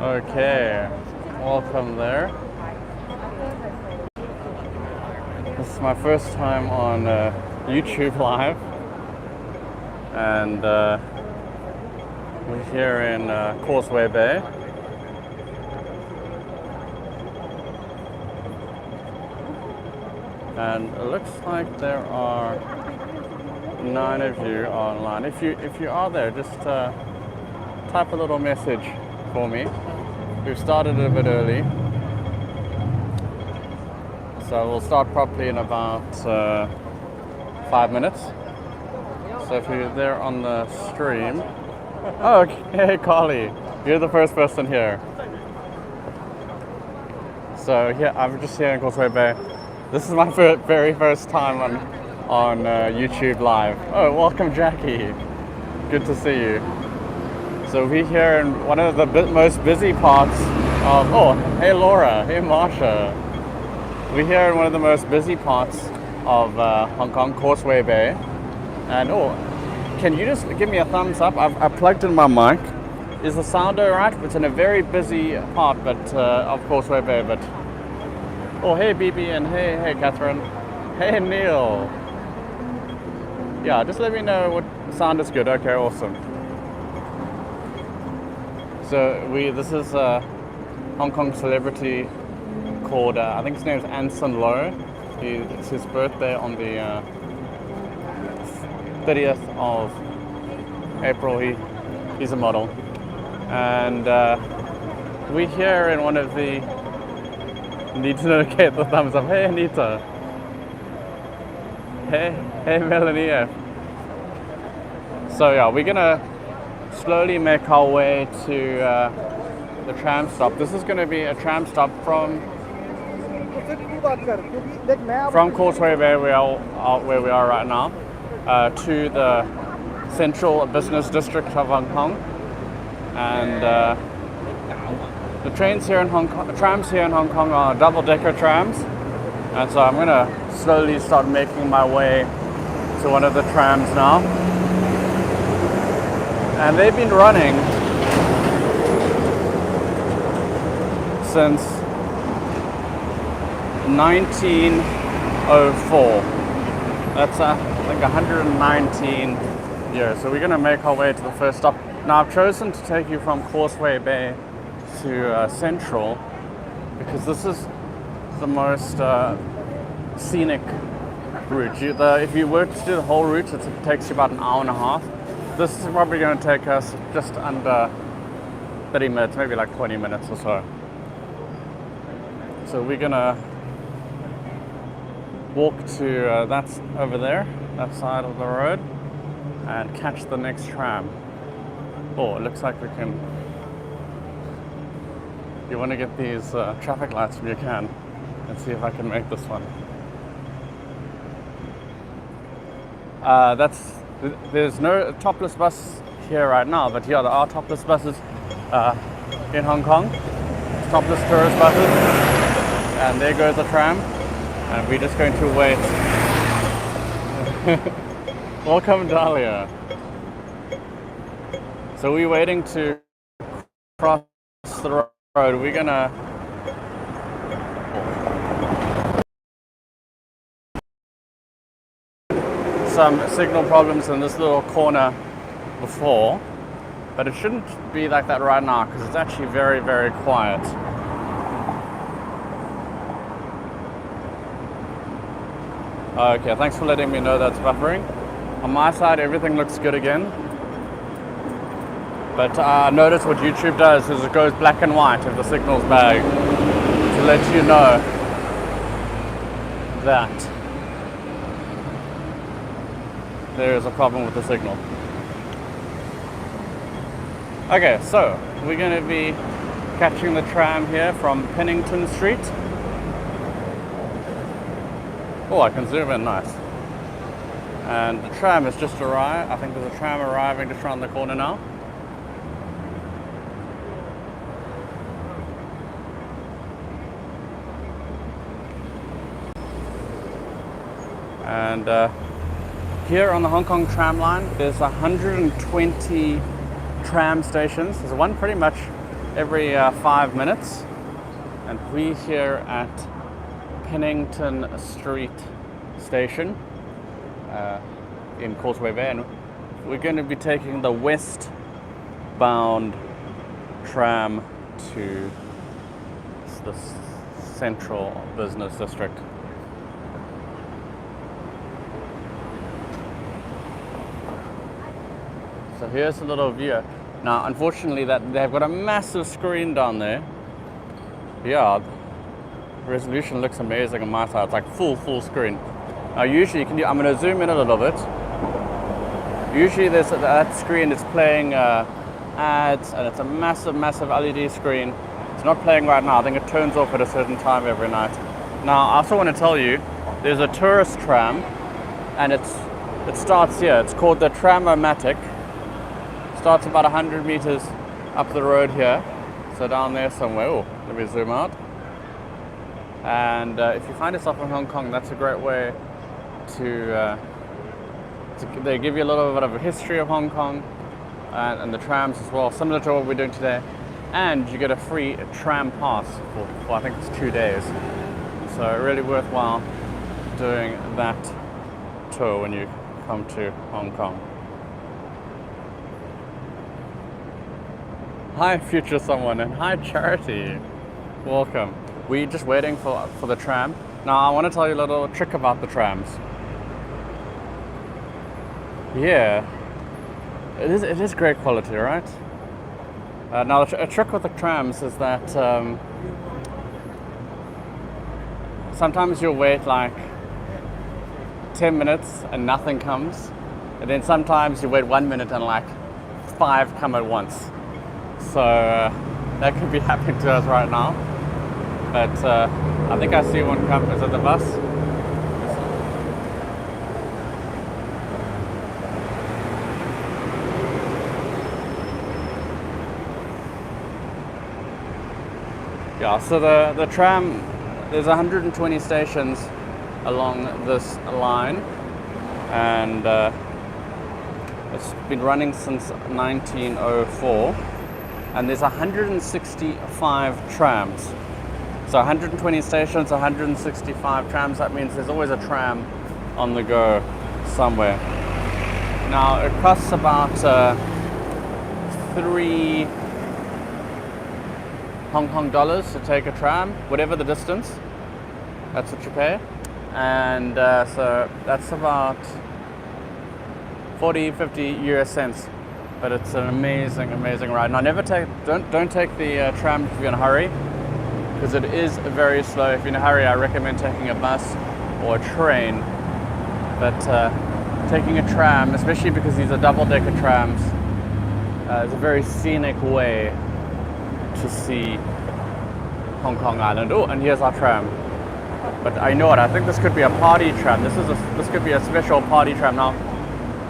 Okay, welcome there. This is my first time on YouTube Live, and we're here in Causeway Bay. And it looks like there are 9 of you online. If you are there, just type a little message for me. We've started a bit early, so we'll start properly in about 5 minutes. So if you're there on the stream, oh, okay, Carly, you're the first person here. So yeah, I'm just here in Causeway Bay. This is my very first time on YouTube Live. Oh, welcome, Jackie. Good to see you. So we're here in one of the most busy parts of, oh, hey Laura, hey Marsha. We're here in one of the most busy parts of Hong Kong, Causeway Bay. And oh, can you just give me a thumbs up? I've plugged in my mic. Is the sound alright? It's in a very busy part of Causeway Bay, but oh, hey BB, and hey Catherine. Hey Neil. Yeah, just let me know what sound is good. Okay, awesome. So this is a Hong Kong celebrity called, I think his name is Anson Lo. It's his birthday on the 30th of April. He's a model. And we're here in one of the, need to notificate the thumbs up. Hey Anita. Hey Melanie F. So yeah, we're gonna slowly make our way to the tram stop. This is going to be a tram stop from Causeway Bay, where we are right now, to the central business district of Hong Kong. And the trams here in Hong Kong are double-decker trams. And so I'm going to slowly start making my way to one of the trams now. And they've been running since 1904. That's I think 119 years. So we're going to make our way to the first stop. Now I've chosen to take you from Causeway Bay to Central because this is the most scenic route. If you were to do the whole route, it takes you about an hour and a half. This is probably going to take us just under 30 minutes, maybe like 20 minutes or so. So we're going to walk to, that's over there, that side of the road, and catch the next tram. Oh, it looks like we can, you want to get these traffic lights if you can, and see if I can make this one. There's no topless bus here right now, but yeah, there are topless buses in Hong Kong, topless tourist buses, and there goes the tram, and we're just going to wait. Welcome, Dahlia. So we're waiting to cross the road. We're gonna some signal problems in this little corner before, but it shouldn't be like that right now because it's actually very, very quiet. Okay, thanks for letting me know that's buffering. On my side, everything looks good again. But notice what YouTube does is it goes black and white if the signal's bad, to let you know that there is a problem with the signal. Okay, so we're going to be catching the tram here from Pennington Street. Oh, I can zoom in, nice. And the tram has just arrived. I think there's a tram arriving just around the corner now. And here on the Hong Kong tram line, there's 120 tram stations. There's one pretty much every 5 minutes. And we're here at Pennington Street Station in Causeway Bay, and we're going to be taking the westbound tram to the central business district. So here's a little view. Now, unfortunately, that they've got a massive screen down there. Yeah, resolution looks amazing on my side. It's like full screen. Now, usually you can do. I'm going to zoom in a little bit. Usually, there's that screen is playing ads, and it's a massive LED screen. It's not playing right now. I think it turns off at a certain time every night. Now, I also want to tell you, there's a tourist tram, and it starts here. It's called the Tram-O-Matic. Starts about 100 meters up the road here. So down there somewhere. Oh, let me zoom out. And if you find yourself in Hong Kong, that's a great way to they give you a little bit of a history of Hong Kong and the trams as well, similar to what we're doing today. And you get a free tram pass for I think it's 2 days. So really worthwhile doing that tour when you come to Hong Kong. Hi, future someone, and hi, Charity. Welcome. We're just waiting for the tram. Now, I want to tell you a little trick about the trams. Yeah, it is great quality, right? Now, a trick with the trams is that sometimes you'll wait like 10 minutes and nothing comes, and then sometimes you wait 1 minute and like 5 come at once. So that could be happening to us right now. But I think I see one come. Is it the bus? Yeah, so the tram, there's 120 stations along this line, and it's been running since 1904. And there's 165 trams. So 120 stations, 165 trams. That means there's always a tram on the go somewhere. Now, it costs about 3 Hong Kong dollars to take a tram, whatever the distance. That's what you pay. And so that's about 40-50 US cents. But it's an amazing ride. Now, don't take the tram if you're in a hurry, because it is very slow. If you're in a hurry, I recommend taking a bus or a train. But taking a tram, especially because these are double-decker trams, is a very scenic way to see Hong Kong Island. Oh, and here's our tram. But I know what, I think this could be a party tram. This could be a special party tram. Now,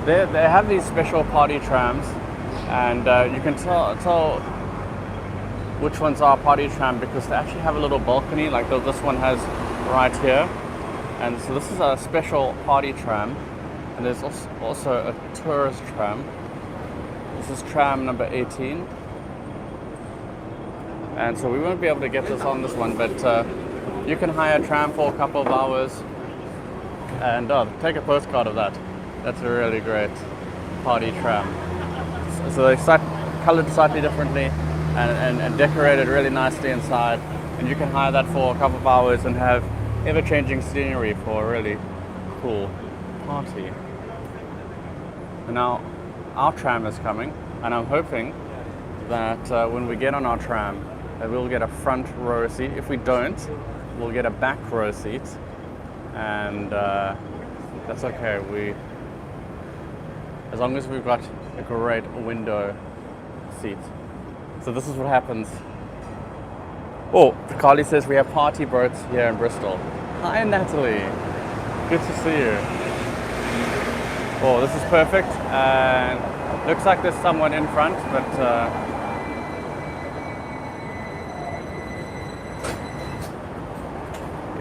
they have these special party trams, and you can tell which ones are party tram because they actually have a little balcony like this one has right here. And so this is a special party tram, and there's also a tourist tram. This is tram number 18. And so we won't be able to get this on this one, but you can hire a tram for a couple of hours and take a postcard of that. That's a really great party tram. So they're colored slightly differently and decorated really nicely inside. And you can hire that for a couple of hours and have ever-changing scenery for a really cool party. And now our tram is coming, and I'm hoping that when we get on our tram, that we'll get a front row seat. If we don't, we'll get a back row seat, and that's okay. As long as we've got a great window seat. So this is what happens. Oh, Carly says we have party boats here in Bristol. Hi, Natalie. Good to see you. Oh, this is perfect. And looks like there's someone in front, but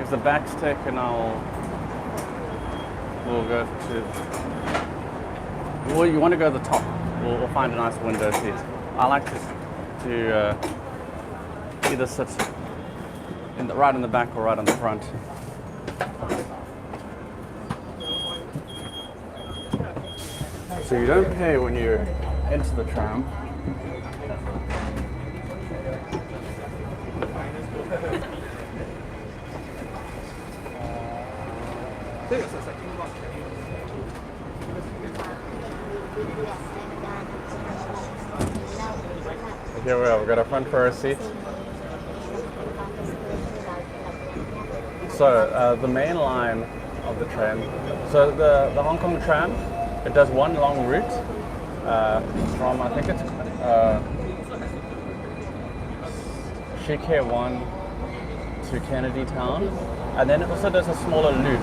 if the back's taken, we'll go to. Well, you want to go to the top. We'll find a nice window seat. I like to either sit right in the back or right in the front. So you don't pay when you enter the tram. Here we are, we've got a front row seat. So the main line of the tram, so the Hong Kong tram, it does one long route from, I think it's Shik 1 to Kennedy Town, and then it also does a smaller loop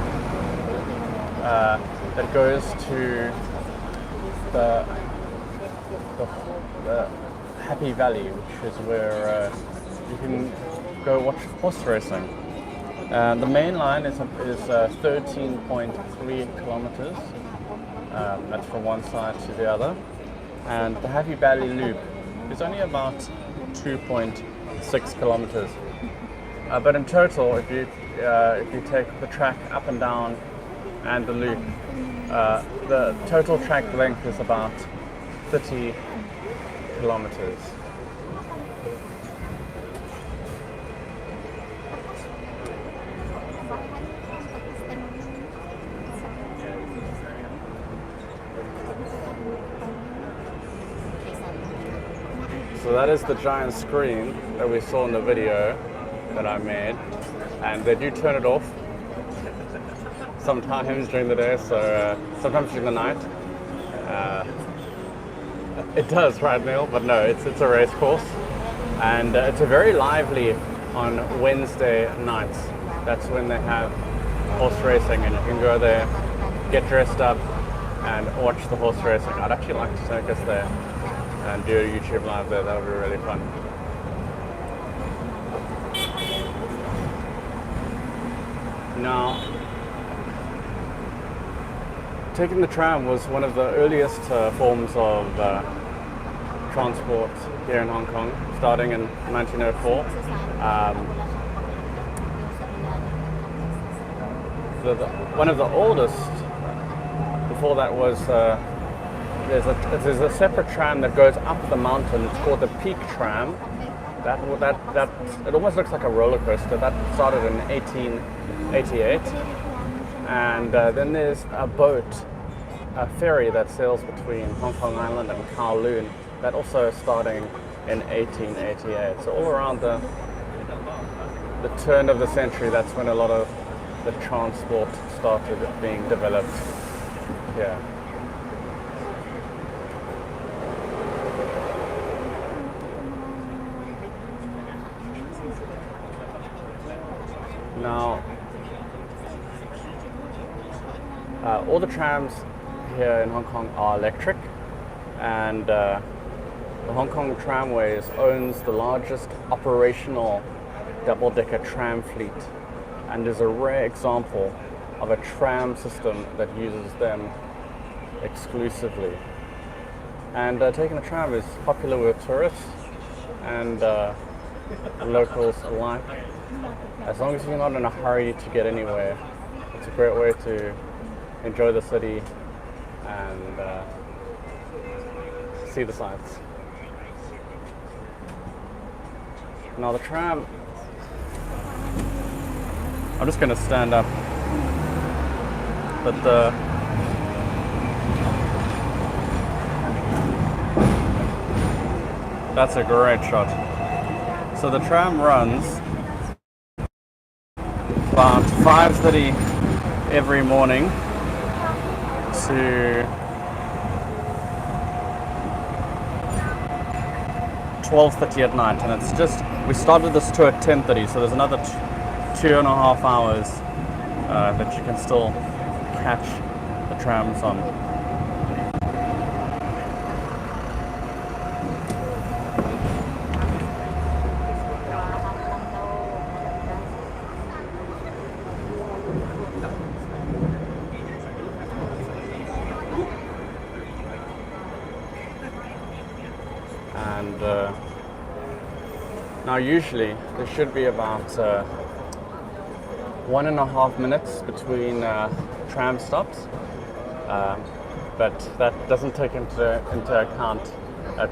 that goes to the Happy Valley, which is where you can go watch horse racing. The main line is 13.3 kilometers. That's from one side to the other, and the Happy Valley Loop is only about 2.6 kilometers. But in total, if you take the track up and down and the loop, the total track length is about 30 kilometers. So that is the giant screen that we saw in the video that I made, and they do turn it off sometimes during the day, so sometimes during the night. It does, right, Neil? But no, it's a race course, and it's a very lively on Wednesday nights. That's when they have horse racing, and you can go there, get dressed up, and watch the horse racing. I'd actually like to take us there and do a YouTube live there. That would be really fun. Now, taking the tram was one of the earliest forms of transport here in Hong Kong, starting in 1904. One of the oldest before that was there's a separate tram that goes up the mountain. It's called the Peak Tram. That it almost looks like a roller coaster. That started in 1888, and then there's a ferry that sails between Hong Kong Island and Kowloon. That also starting in 1888. So all around the turn of the century, that's when a lot of the transport started being developed here. Now, all the trams here in Hong Kong are electric, and the Hong Kong Tramways owns the largest operational double-decker tram fleet, and is a rare example of a tram system that uses them exclusively. And taking the tram is popular with tourists and locals alike. As long as you're not in a hurry to get anywhere, it's a great way to enjoy the city and see the sights. Now the tram, I'm just going to stand up, but that's a great shot. So the tram runs about 5:30 every morning to 12:30 at night, and it's just, we started this tour at 10:30, so there's another 2.5 hours that you can still catch the trams on. And Now usually there should be about 1.5 minutes between tram stops, but that doesn't take into account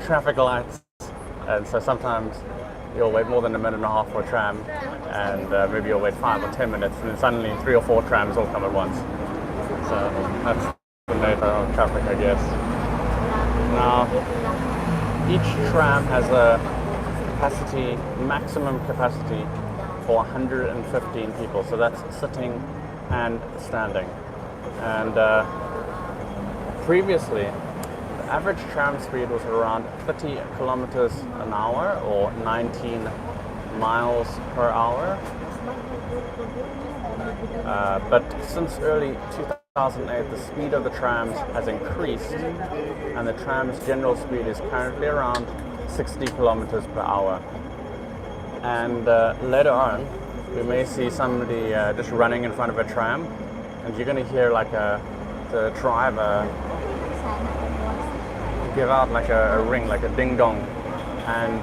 traffic lights, and so sometimes you'll wait more than 1.5 minutes for a tram, and maybe you'll wait 5 or 10 minutes, and then suddenly 3 or 4 trams all come at once. So that's the nature of traffic, I guess. Now, each tram has a maximum capacity for 115 people. So that's sitting and standing. And previously, the average tram speed was around 30 kilometers an hour or 19 miles per hour. But since early 2008, the speed of the trams has increased, and the tram's general speed is currently around 60 kilometers per hour. And later on, we may see somebody just running in front of a tram, and you're going to hear like the driver give out like a ring, like a ding dong, and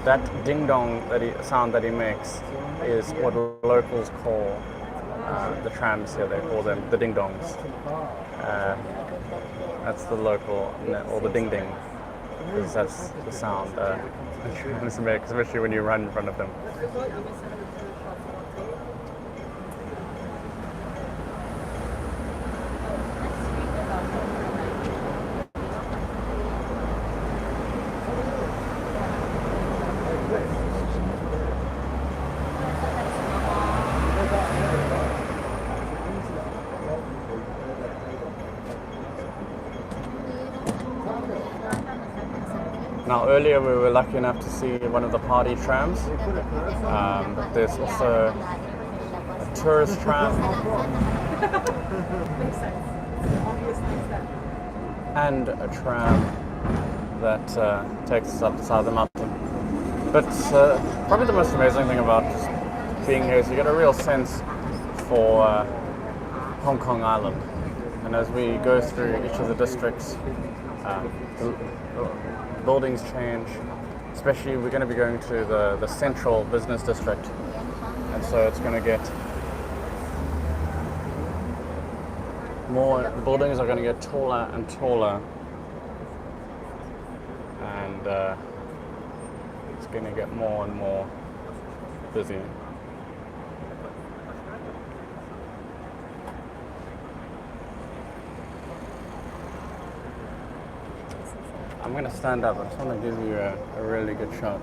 that ding dong sound that he makes is what locals call the trams here. They call them the ding dongs. That's the local, or the ding ding, because that's the sound the trams make, especially when you run in front of them. Now earlier we were lucky enough to see one of the party trams. There's also a tourist tram and a tram that takes us up the side of the mountain. But probably the most amazing thing about just being here is you get a real sense for Hong Kong Island. And as we go through each of the districts, the buildings change. Especially we're going to be going to the central business district, and so it's going to get more, the buildings are going to get taller and taller, and it's going to get more and more busy. I'm going to stand up. I just want to give you a really good shot.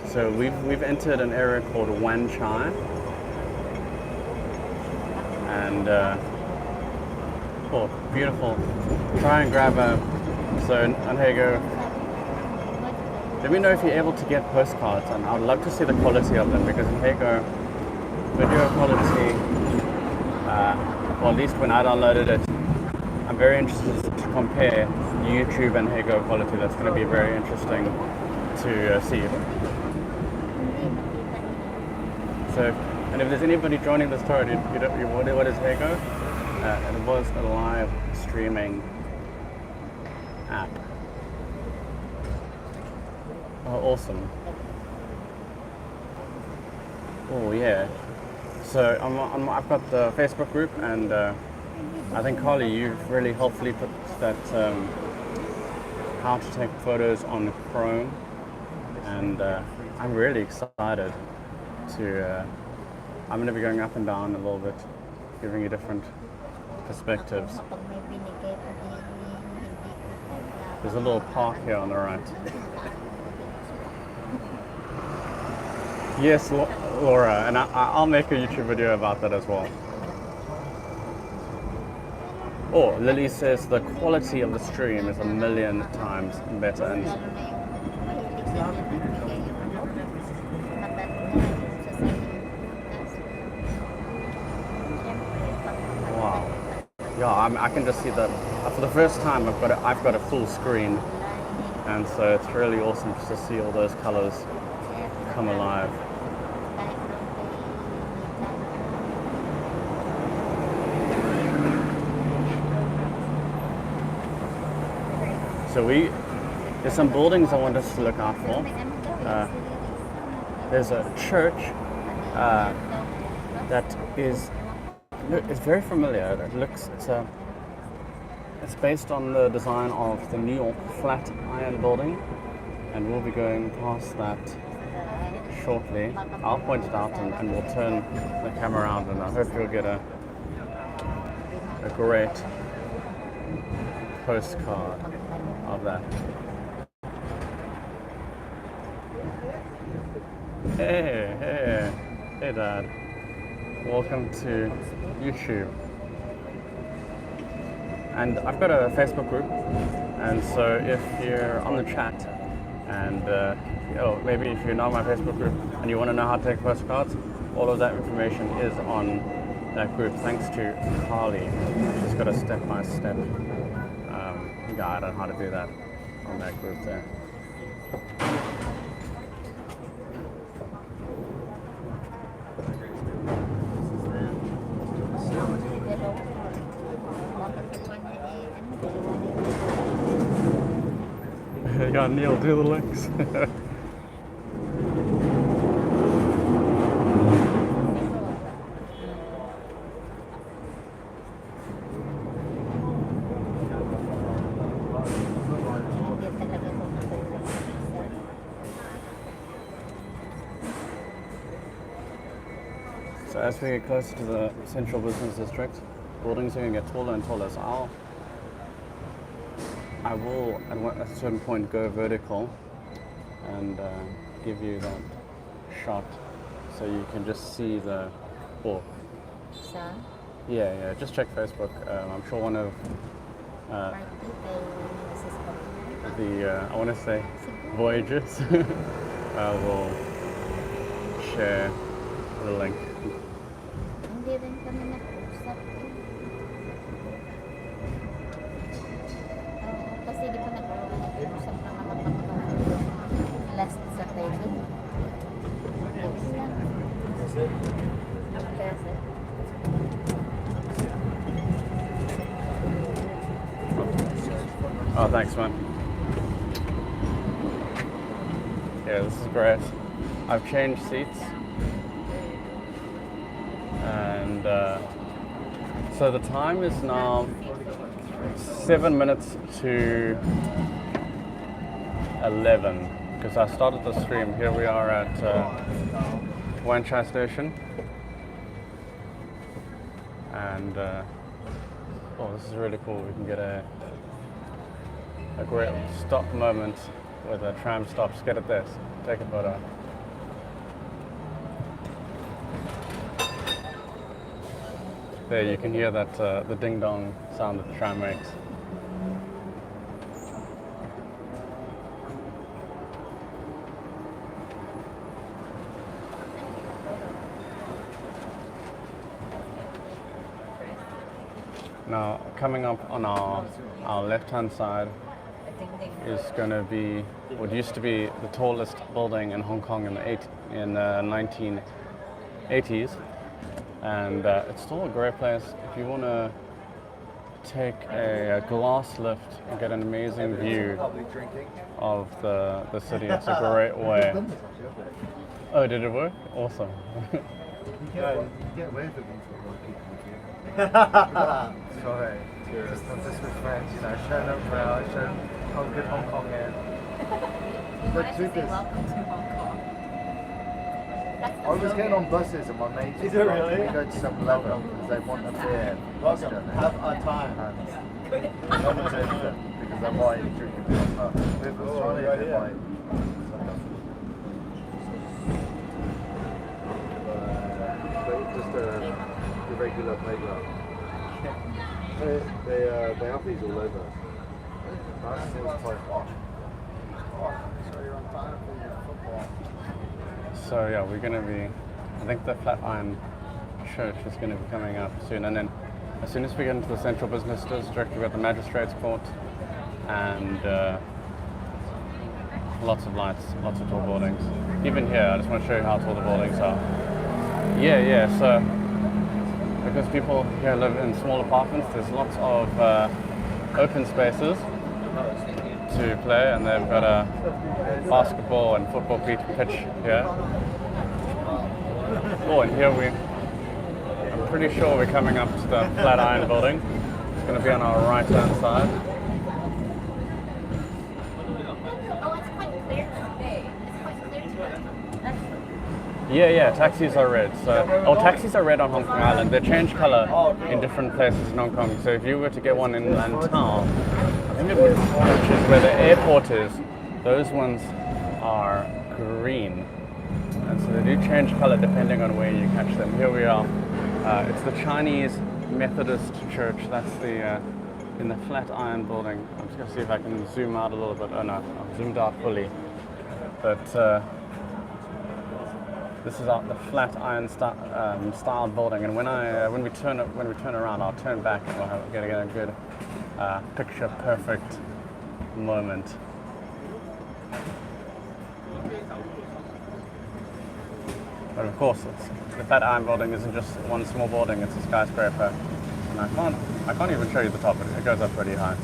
So we've entered an area called Wan Chai, and oh, beautiful. Try and grab a. So and here you go. Let me know if you're able to get postcards, and I'd love to see the quality of them, because in Hego, video quality, or at least when I downloaded it, I'm very interested to compare YouTube and Hego quality. That's going to be very interesting to see. So, and if there's anybody joining the story, what is Hego? It was a live streaming app. Oh, awesome. Oh, yeah. So I've got the Facebook group, and I think Carly, you've really helpfully put that how to take photos on Chrome, and I'm really excited to. I'm going to be going up and down a little bit, giving you different perspectives. There's a little park here on the right. Yes, Laura, and I'll make a YouTube video about that as well. Oh, Lily says the quality of the stream is 1,000,000 times better. And wow, yeah, I can just see that for the first time. I've got a full screen, and so it's really awesome just to see all those colors come alive. there's some buildings I want us to look out for. There's a church that is it's very familiar. It's based on the design of the New York Flatiron building, and we'll be going past that shortly. I'll point it out and we'll turn the camera around, and I hope you'll get a great postcard of that. Hey Dad. Welcome to YouTube. And I've got a Facebook group, and so if you're on the chat and maybe if you're not on my Facebook group and you want to know how to take postcards, all of that information is on that group, thanks to Carly. She's got a step-by-step guide on how to do that on that group there. You got Neil, do the links. So as we get closer to the central business district, buildings are going to get taller and taller. So I will, at a certain point, go vertical and give you that shot so you can just see the walk. Yeah, just check Facebook. I'm sure one of I want to say Voyagers will share the link. Oh, thanks, man. Yeah, this is great. I've changed seats, and so the time is now 7 minutes to 11 because I started the stream. Here we are at Wanchai Station, and this is really cool. We can get a great stop moment where the tram stops. Get at this, take a photo. There you can hear that the ding dong sound that the tram makes. Now, coming up on our left-hand side is going to be what used to be the tallest building in Hong Kong in the 1980s, and it's still a great place if you want to take a glass lift and get an amazing view of the city. It's a great way. Oh, did it work? Awesome. You get away with it. Sorry, just with friends, showing up well, showing how good Hong Kong is. Why did you say welcome to Hong Kong? I was getting on buses and my mates Is it really? we go to 7-Eleven because they want a beer. Welcome, have a time. Competition because I'm already drinking beer. But we were trying to get my Just a regular playground. They have these all over. That seems quite hot. So you're on time for your football. So yeah, we're going to be, I think the Flatiron Church is going to be coming up soon, and then as soon as we get into the central business district, we've got the Magistrates Court and lots of lights, lots of tall buildings. Even here, I just want to show you how tall the buildings are. Yeah, so because people here live in small apartments, there's lots of open spaces. to play, and they've got a basketball and football pitch here. Oh, and here I'm pretty sure we're coming up to the Flatiron building. It's going to be on our right-hand side. Oh, it's quite clear today. It's quite clear today. Excellent. Yeah, taxis are red. So, taxis are red on Hong Kong Island. They change color in different places in Hong Kong. So if you were to get one in Lantau, I think it would, which is where the airport is, those ones are green. And so they do change color depending on where you catch them. Here we are. It's the Chinese Methodist Church. That's the in the Flatiron building. I'm just going to see if I can zoom out a little bit. Oh no, I've zoomed out fully. But this is the Flatiron style building. And when we turn around, I'll turn back and we'll get a good picture perfect moment. But of course, the Flatiron building isn't just one small building; it's a skyscraper, and I can't even show you the top. It goes up pretty high.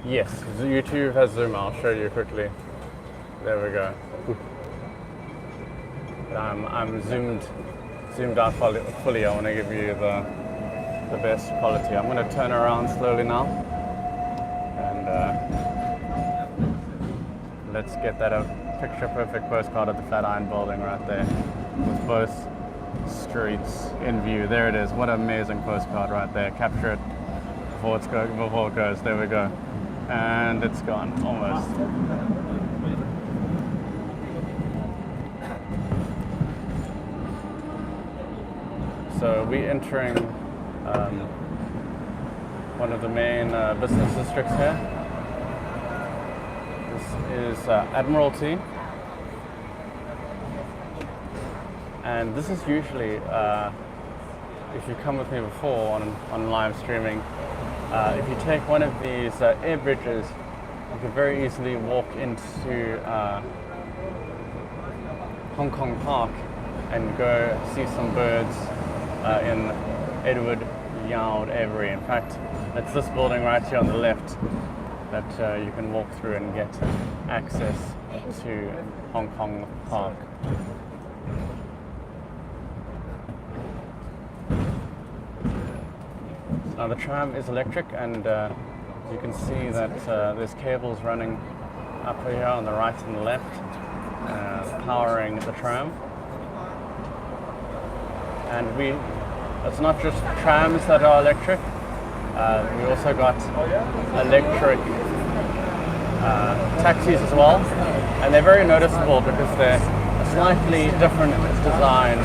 Yes, YouTube has zoom. I'll show you quickly. There we go. I'm zoomed out fully. I want to give you the best quality. I'm going to turn around slowly now, and let's get that a picture perfect postcard of the Flatiron building right there, with both streets in view. There it is. What an amazing postcard right there. Capture it before it goes. There we go, and it's gone almost. So we're entering one of the main business districts here. This is Admiralty, and this is usually, if you come with me before on live streaming, if you take one of these air bridges, you can very easily walk into Hong Kong Park and go see some birds in Edward Yard Avery. In fact, it's this building right here on the left that you can walk through and get access to Hong Kong Park. Now the tram is electric, and you can see that there's cables running up here on the right and the left, powering the tram. And it's not just trams that are electric. We also got electric taxis as well, and they're very noticeable because they're a slightly different design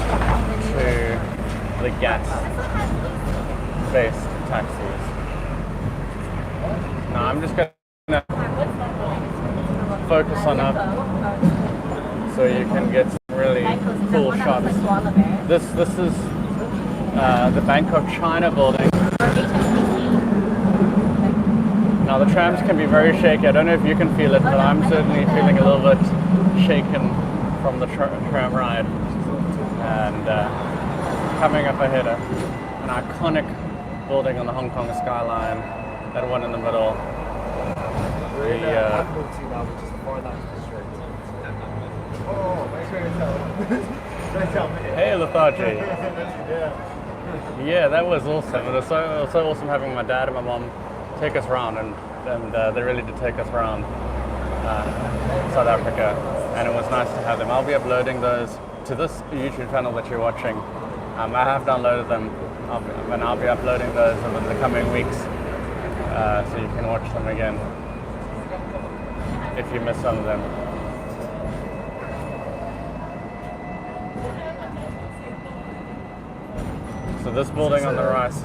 to the gas-based taxis. Now I'm just going to focus on up so you can get some really cool shots. This is the Bank of China building. Now the trams can be very shaky. I don't know if you can feel it, but I'm certainly feeling a little bit shaken from the tram ride. And coming up ahead, an iconic building on the Hong Kong skyline, that one in the middle. Hey, lethargy. Yeah, that was awesome. It was so awesome having my dad and my mom take us around, and they really did take us around South Africa, and it was nice to have them. I'll be uploading those to this YouTube channel that you're watching. I have downloaded them, and I'll be uploading those over the coming weeks, so you can watch them again if you miss some of them. So this building on the right is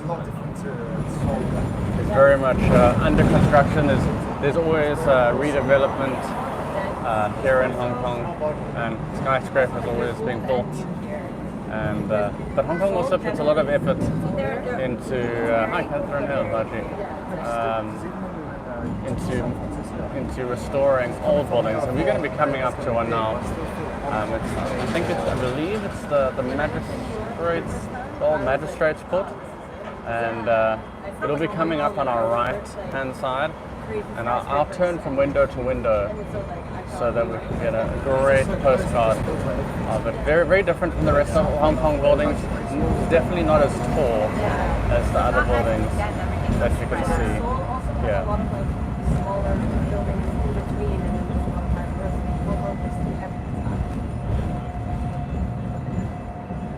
very much under construction. There's always redevelopment here in Hong Kong, and skyscrapers always being built. And but Hong Kong also puts a lot of effort into hi Catherine Hill, into to restoring old buildings, and we're going to be coming up to one now. I believe it's the magistrates, the old magistrates put, and it'll be coming up on our right hand side, and I'll turn from window to window so that we can get a great postcard of it. Very, very different from the rest of Hong Kong buildings. Definitely not as tall as the other buildings that you can see here.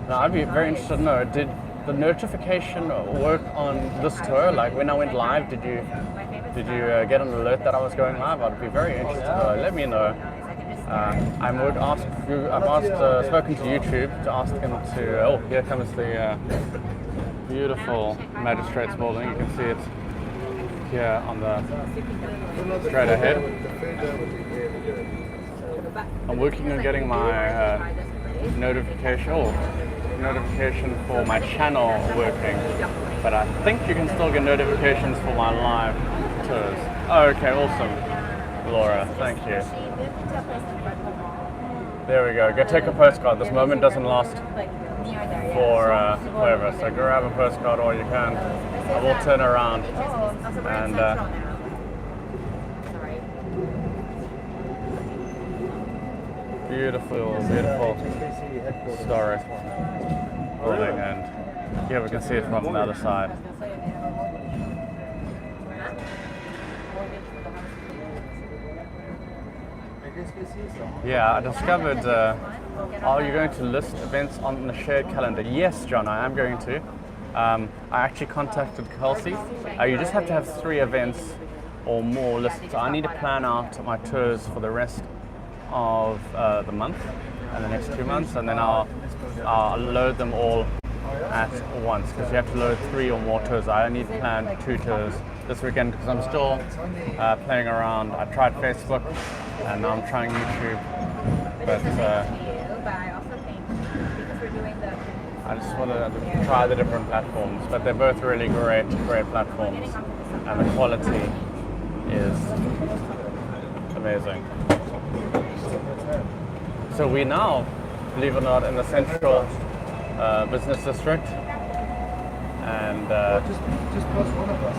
Now, I'd be very interested to know, did the notification work on this tour? Like when I went live, did you get an alert that I was going live? I'd be very interested to know. Let me know. I've spoken to YouTube to ask them to. Oh, here comes the beautiful magistrates building. You can see it here on the straight ahead. I'm working on getting my notification for my channel working, but I think you can still get notifications for my live tours. Oh, okay, awesome, Laura, thank you. There we go. Go take a postcard. This moment doesn't last for forever, so grab a postcard all you can. I will turn around and beautiful historic building, and here we can see it from the other side. Yeah, I discovered, are you going to list events on the shared calendar? Yes, John, I am going to. I actually contacted Kelsey. You just have to have 3 events or more listed. So I need to plan out my tours for the rest of the month and the next 2 months, and then I'll load them all at once, because you have to load 3 or more tours. I only plan 2 tours this weekend because I'm still playing around. I tried Facebook and now I'm trying YouTube, but I just want to try the different platforms, but they're both really great platforms, and the quality is amazing. So we now, believe it or not, in the central business district, and just plus one of us.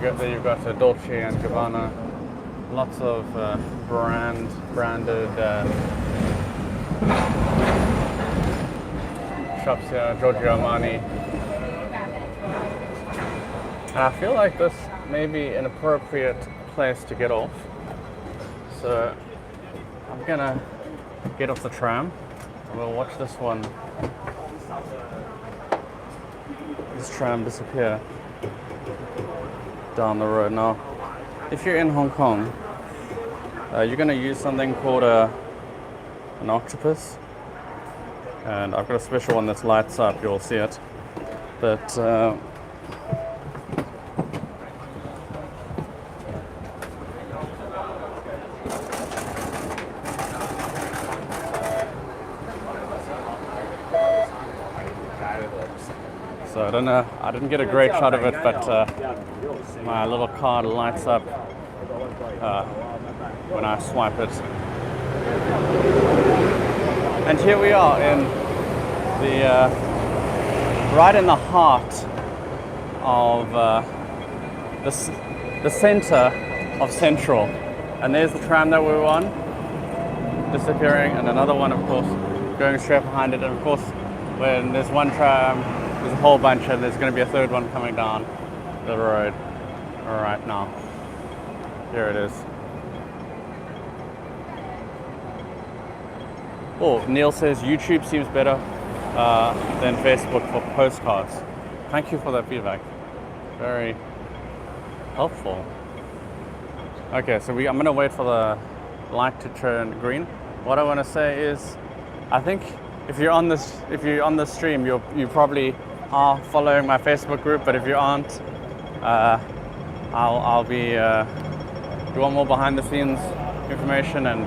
you've got Dolce and Gabbana, lots of branded shops here, Giorgio Armani. And I feel like this may be an appropriate place to get off. So I'm gonna get off the tram and we'll watch this tram disappear down the road. Now, if you're in Hong Kong, you're gonna use something called an octopus. And I've got a special one that lights up, you'll see it. But so I don't know, I didn't get a great shot of it, but my little card lights up when I swipe it. And here we are in right in the heart of the center of Central. And there's the tram that we were on, disappearing, and another one, of course, going straight behind it. And of course, when there's one tram, there's a whole bunch, and there's going to be a third one coming down the road right now. Here it is. Oh, Neil says YouTube seems better than Facebook for postcards. Thank you for that feedback. Very helpful. Okay, so I'm going to wait for the light to turn green. What I want to say is, I think if you're on this stream, you probably are following my Facebook group. But if you aren't, I'll be. If you want more behind the scenes information and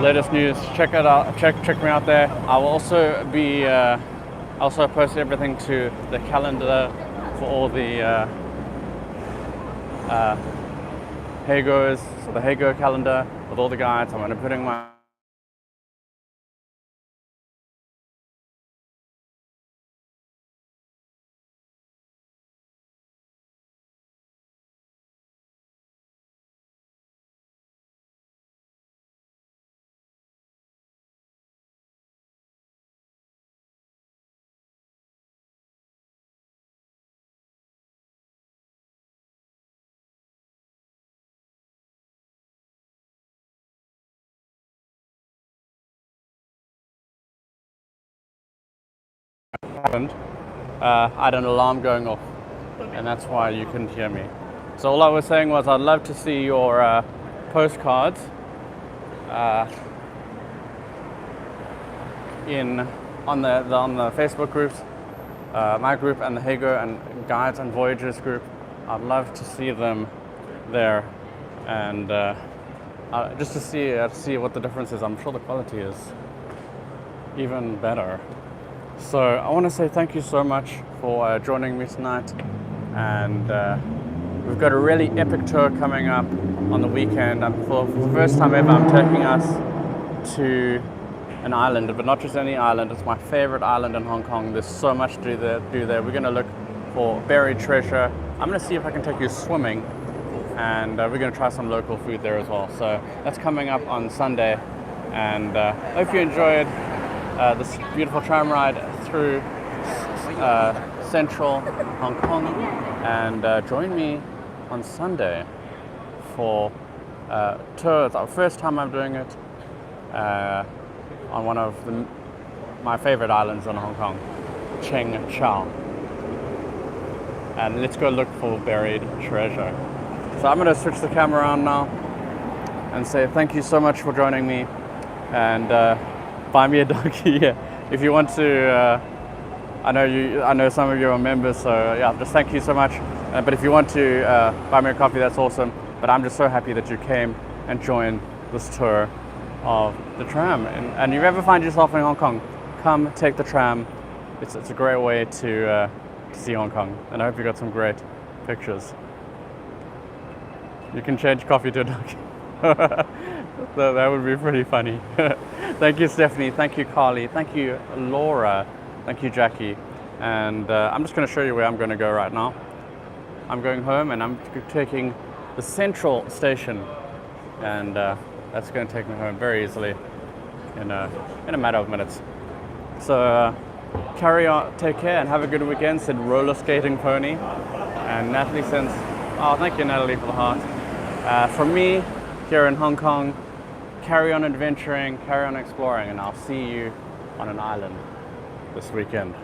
latest news, check it out. Check me out there. I will also be also post everything to the calendar for all the Hago's, so the Hago calendar with all the guides. I'm going to be putting my happened, I had an alarm going off, and that's why you couldn't hear me. So all I was saying was I'd love to see your postcards on the Facebook groups, my group and the Hago and Guides and Voyagers group. I'd love to see them there, and just to see what the difference is. I'm sure the quality is even better. So I want to say thank you so much for joining me tonight, and we've got a really epic tour coming up on the weekend. For the first time ever, I'm taking us to an island, but not just any island. It's my favorite island in Hong Kong. There's so much to do there. We're going to look for buried treasure. I'm going to see if I can take you swimming, and we're going to try some local food there as well. So that's coming up on Sunday, and hope you enjoyed this beautiful tram ride through central Hong Kong, and join me on Sunday for tour. It's our first time I'm doing it on one of my favorite islands in Hong Kong, Cheng Chau. And let's go look for buried treasure. So I'm going to switch the camera on now and say thank you so much for joining me, and buy me a doggy if you want to. I know some of you are members, so yeah, just thank you so much. But if you want to buy me a coffee, that's awesome. But I'm just so happy that you came and joined this tour of the tram. And if you ever find yourself in Hong Kong, come take the tram. It's a great way to see Hong Kong. And I hope you got some great pictures. You can change coffee to a doggy. That would be pretty funny. Thank you, Stephanie. Thank you, Carly. Thank you, Laura. Thank you, Jackie. And I'm just going to show you where I'm going to go right now. I'm going home, and I'm taking the Central Station, and that's going to take me home very easily in a matter of minutes. So carry on, take care, and have a good weekend. Said roller skating pony. And Natalie sends, oh, thank you, Natalie, for the heart. From me here in Hong Kong, carry on adventuring, carry on exploring, and I'll see you on an island this weekend.